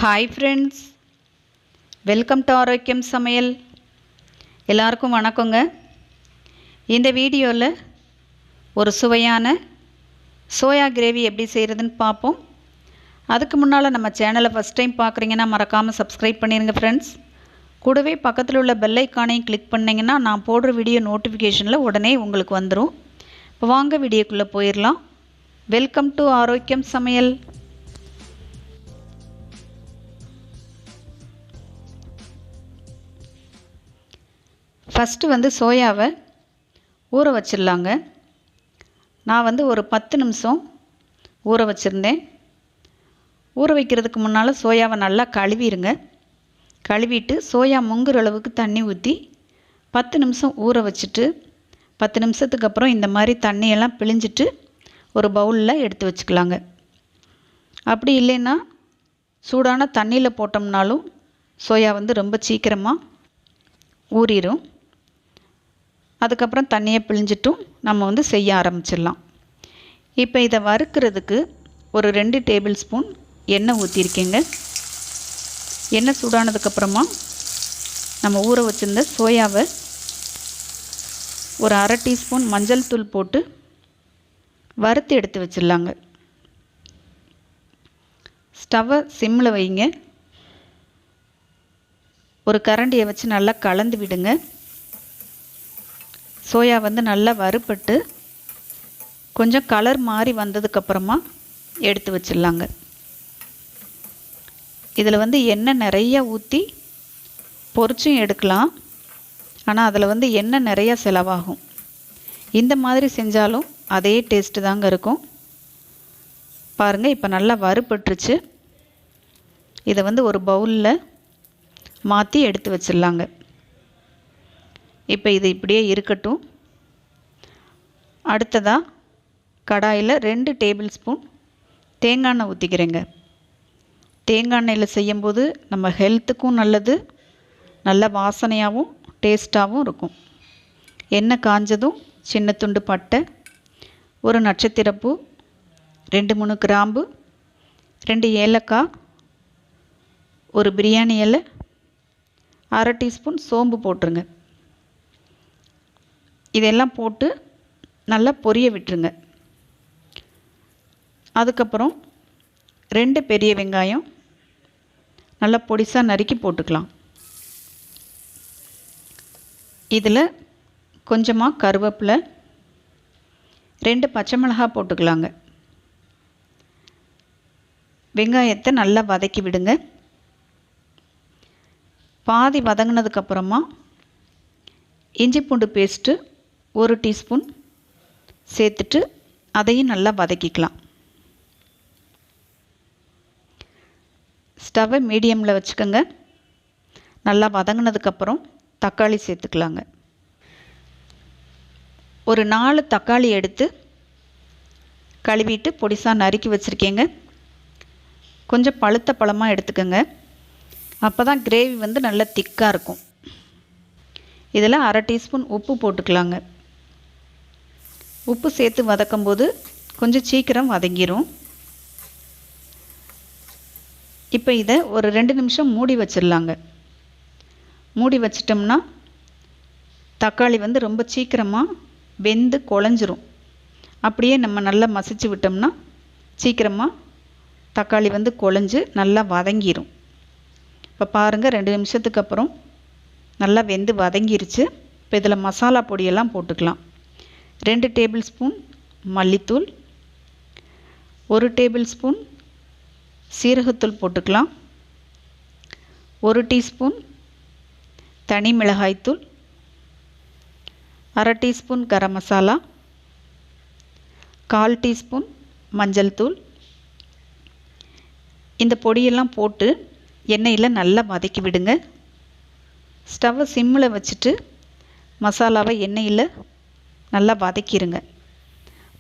Hi friends, welcome to ஆரோக்கியம் சமையல். எல்லாருக்கும் வணக்கங்க. இந்த வீடியோவில் ஒரு சுவையான சோயா கிரேவி எப்படி செய்கிறதுன்னு பார்ப்போம். அதுக்கு முன்னால் நம்ம சேனலை ஃபஸ்ட் டைம் பார்க்குறீங்கன்னா மறக்காமல் சப்ஸ்கிரைப் பண்ணிடுங்க ஃப்ரெண்ட்ஸ். கூடவே பக்கத்தில் உள்ள பெல் ஐக்கானையும் கிளிக் பண்ணிங்கன்னா நான் போடுற வீடியோ நோட்டிஃபிகேஷனில் உடனே உங்களுக்கு வந்துடும். இப்போ வாங்க வீடியோக்குள்ளே போயிடலாம். வெல்கம் டு ஆரோக்கியம் சமையல். ஃபஸ்ட்டு சோயாவை ஊற வச்சிடலாங்க. நான் ஒரு 10 நிமிஷம் ஊற வச்சுருந்தேன். ஊற வைக்கிறதுக்கு முன்னால் சோயாவை நல்லா கழுவிடுங்க. கழுவிட்டு சோயா முங்குற அளவுக்கு தண்ணி ஊற்றி 10 நிமிஷம் ஊற வச்சுட்டு 10 நிமிஷத்துக்கு அப்புறம் இந்த மாதிரி தண்ணியெல்லாம் பிழிஞ்சிட்டு ஒரு பவுலில் எடுத்து வச்சுக்கலாங்க. அப்படி இல்லைன்னா சூடான தண்ணியில் போட்டோம்னாலும் சோயா ரொம்ப சீக்கிரமாக ஊறிடும். அதுக்கப்புறம் தண்ணியை பிழிஞ்சிட்டும் நம்ம செய்ய ஆரம்பிச்சிடலாம். இப்போ இதை வறுக்கிறதுக்கு ஒரு 2 டேபிள் ஸ்பூன் எண்ணெய் ஊற்றிருக்கேங்க. எண்ணெய் சூடானதுக்கப்புறமா நம்ம ஊற வச்சுருந்த சோயாவை ஒரு 1/2 டீஸ்பூன் மஞ்சள் தூள் போட்டு வறுத்து எடுத்து வச்சிடலாங்க. ஸ்டவ்வை சிம்மில் வைங்க. ஒரு கரண்டியை வச்சு நல்லா கலந்து விடுங்க. சோயா நல்லா வறுபட்டு கொஞ்சம் கலர் மாறி வந்ததுக்கப்புறமா எடுத்து வச்சிடலாங்க. இதில் எண்ணெய் நிறைய ஊற்றி பொரிச்சும் எடுக்கலாம். ஆனால் அதில் எண்ணெய் நிறையா செலவாகும். இந்த மாதிரி செஞ்சாலும் அதே டேஸ்ட்டு தாங்க இருக்கும். பாருங்கள், இப்போ நல்லா வறுபட்டுருச்சு. இதை ஒரு பவுலில் மாற்றி எடுத்து வச்சிடலாங்க. இப்போ இது இப்படியே இருக்கட்டும். அடுத்ததாக கடாயில் 2 டேபிள் ஸ்பூன் தேங்காய் எண்ணெய் ஊற்றிக்கிறேங்க. தேங்காய் எண்ணெயில் செய்யும்போது நம்ம ஹெல்த்துக்கும் நல்லது, நல்ல வாசனையாகவும் டேஸ்ட்டாகவும் இருக்கும். எண்ணெய் காஞ்சதும் சின்ன துண்டு பட்டை, ஒரு நட்சத்திரப்பூ, 2-3 கிராம்பு, 2 ஏலக்காய், ஒரு பிரியாணி இலை, 1/2 டீஸ்பூன் சோம்பு போட்டுருங்க. இதெல்லாம் போட்டு நல்லா பொரிய விட்டுருங்க. அதுக்கப்புறம் 2 பெரிய வெங்காயம் நல்லா பொடிசாக நறுக்கி போட்டுக்கலாம். இதில் கொஞ்சமாக கருவேப்பிலை, 2 பச்சை மிளகாய் போட்டுக்கலாங்க. வெங்காயத்தை நல்லா வதக்கி விடுங்க. பாதி வதங்கினதுக்கப்புறமா இஞ்சி பூண்டு பேஸ்ட்டு 1 டீஸ்பூன் சேர்த்துட்டு அதையும் நல்லா வதக்கிக்கலாம். ஸ்டவ்வை மீடியமில் வச்சுக்கோங்க. நல்லா வதங்கினதுக்கப்புறம் தக்காளி சேர்த்துக்கலாங்க. ஒரு 4 தக்காளி எடுத்து கழுவிட்டு பொடிசாக நறுக்கி வச்சுருக்கேங்க. கொஞ்சம் பழுத்த பழமாக எடுத்துக்கோங்க. அப்போ தான் கிரேவி நல்லா திக்காக இருக்கும். இதில் 1/2 டீஸ்பூன் உப்பு போட்டுக்கலாங்க. உப்பு சேர்த்து வதக்கும்போது கொஞ்சம் சீக்கிரம் வதங்கிடும். இப்போ இதை ஒரு 2 நிமிஷம் மூடி வச்சிடலாங்க. மூடி வச்சிட்டோம்னா தக்காளி ரொம்ப சீக்கிரமாக வெந்து குழஞ்சிரும். அப்படியே நம்ம நல்லா மசிச்சு விட்டோம்னா சீக்கிரமாக தக்காளி குழஞ்சு நல்லா வதங்கிடும். இப்போ பாருங்கள், 2 நிமிஷத்துக்கு அப்புறம் நல்லா வெந்து வதங்கிருச்சு. இப்போ இதில் மசாலா பொடியெல்லாம் போட்டுக்கலாம். 2 டேபிள் ஸ்பூன் மல்லித்தூள், 1 டேபிள் ஸ்பூன் சீரகத்தூள் போட்டுக்கலாம், 1 டீஸ்பூன் தனி மிளகாய்த்தூள், 1/2 டீஸ்பூன் கரம் மசாலா, 1/4 டீஸ்பூன் மஞ்சள் தூள். இந்த பொடியெல்லாம் போட்டு எண்ணெயில் நல்லா வதக்கி விடுங்க. ஸ்டவ்வை சிம்மில் வச்சுட்டு மசாலாவை எண்ணெயில் நல்லா வதக்கிடுங்க.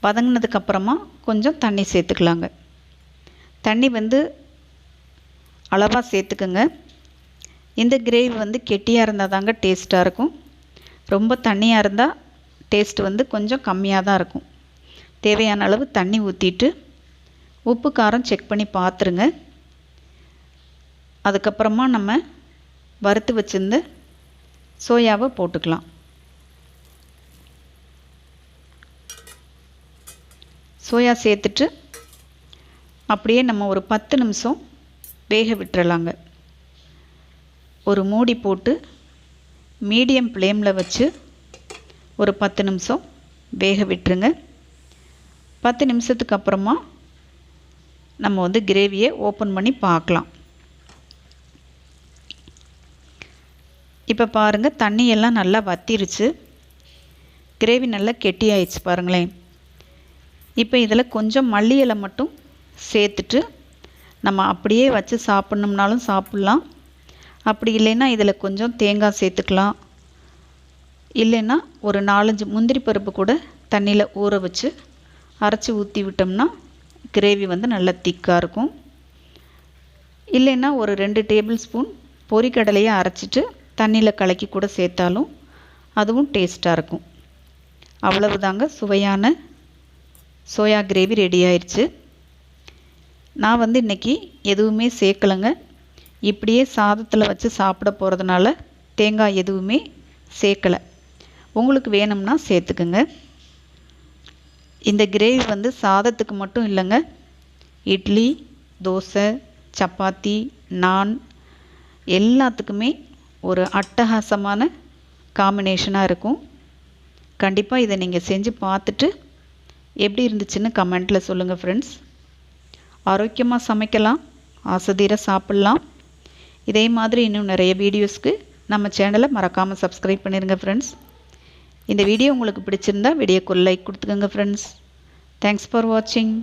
வதங்கினதுக்கப்புறமா கொஞ்சம் தண்ணி சேர்த்துக்கலாங்க. தண்ணி அளவாக சேர்த்துக்குங்க. இந்த கிரேவி கெட்டியாக இருந்தால் தாங்க டேஸ்ட்டாக இருக்கும். ரொம்ப தண்ணியாக இருந்தால் டேஸ்ட் கொஞ்சம் கம்மியாக தான் இருக்கும். தேவையான அளவு தண்ணி ஊற்றிட்டு உப்பு காரம் செக் பண்ணி பார்த்துருங்க. அதுக்கப்புறமா நம்ம வறுத்து வச்சிருந்த சோயாவை போட்டுக்கலாம். சோயா சேர்த்துட்டு அப்படியே நம்ம ஒரு 10 நிமிஷம் வேக விட்டுறலாங்க. ஒரு மூடி போட்டு மீடியம் ஃப்ளேமில் வச்சு ஒரு 10 நிமிஷம் வேக விட்டுருங்க. 10 நிமிஷத்துக்கு அப்புறமா நம்ம வந்து கிரேவியை ஓப்பன் பண்ணி பார்க்கலாம். இப்போ பாருங்கள், தண்ணியெல்லாம் நல்லா வத்திருச்சு. கிரேவி நல்லா கெட்டியாயிடுச்சு பாருங்களேன். இப்போ இதில் கொஞ்சம் மல்லி இலை மட்டும் சேர்த்துட்டு நம்ம அப்படியே வச்சு சாப்பிட்ணும்னாலும் சாப்பிட்லாம். அப்படி இல்லைன்னா இதில் கொஞ்சம் தேங்காய் சேர்த்துக்கலாம். இல்லைன்னா ஒரு 4-5 முந்திரி பருப்பு கூட தண்ணியில் ஊற வச்சு அரைச்சி ஊற்றி விட்டோம்னா கிரேவி வந்து நல்லா திக்காக இருக்கும். இல்லைன்னா ஒரு 2 டேபிள் ஸ்பூன் பொரிக்கடலையை அரைச்சிட்டு தண்ணியில் கலக்கி கூட சேர்த்தாலும் அதுவும் டேஸ்ட்டாக இருக்கும். அவ்வளவுதாங்க, சுவையான சோயா கிரேவி ரெடி ஆயிடுச்சு. நான் வந்து இன்றைக்கி எதுவுமே சேர்க்கலைங்க. இப்படியே சாதத்தில் வச்சு சாப்பிட போகிறதுனால தேங்காய் எதுவுமே சேர்க்கலை. உங்களுக்கு வேணும்னா சேர்த்துக்குங்க. இந்த கிரேவி வந்து சாதத்துக்கு மட்டும் இல்லைங்க, இட்லி, தோசை, சப்பாத்தி, நான் எல்லாத்துக்குமே ஒரு அட்டகாசமான காம்பினேஷனாக இருக்கும். கண்டிப்பாக இதை நீங்கள் செஞ்சு பார்த்துட்டு எப்படி இருந்துச்சுன்னு கமெண்ட்டில் சொல்லுங்கள் ஃப்ரெண்ட்ஸ். ஆரோக்கியமாக சமைக்கலாம், ஆசைதீர சாப்பிட்லாம். இதே மாதிரி இன்னும் நிறைய வீடியோஸ்க்கு நம்ம சேனலை மறக்காமல் சப்ஸ்கிரைப் பண்ணிடுங்க ஃப்ரெண்ட்ஸ். இந்த வீடியோ உங்களுக்கு பிடிச்சிருந்தா வீடியோக்கு ஒரு லைக் கொடுத்துக்கோங்க ஃப்ரெண்ட்ஸ். தேங்க்ஸ் ஃபார் வாட்சிங்.